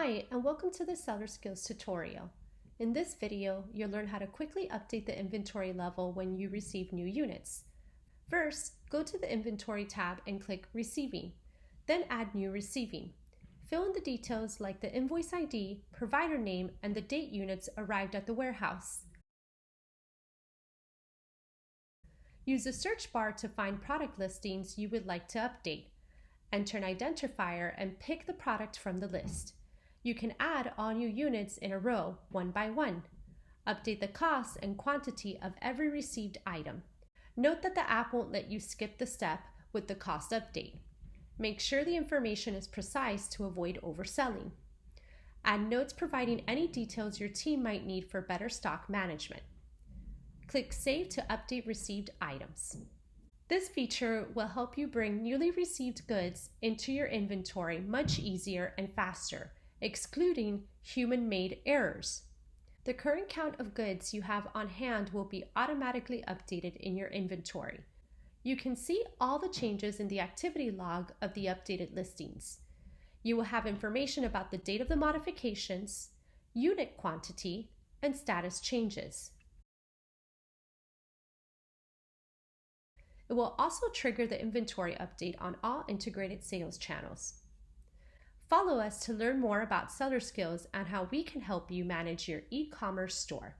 Hi, and welcome to the SellerSkills tutorial. In this video, you'll learn how to quickly update the inventory level when you receive new units. First, go to the Inventory tab and click Receiving, then add New Receiving. Fill in the details like the invoice ID, provider name, and the date units arrived at the warehouse. Use the search bar to find product listings you would like to update. Enter an identifier and pick the product from the list. You can add all new units in a row, one by one. Update the cost and quantity of every received item. Note that the app won't let you skip the step with the cost update. Make sure the information is precise to avoid overselling. Add notes providing any details your team might need for better stock management. Click Save to update received items. This feature will help you bring newly received goods into your inventory much easier and faster, excluding human-made errors. The current count of goods you have on hand will be automatically updated in your inventory. You can see all the changes in the activity log of the updated listings. You will have information about the date of the modifications, unit quantity, and status changes. It will also trigger the inventory update on all integrated sales channels. Follow us to learn more about SellerSkills and how we can help you manage your e-commerce store.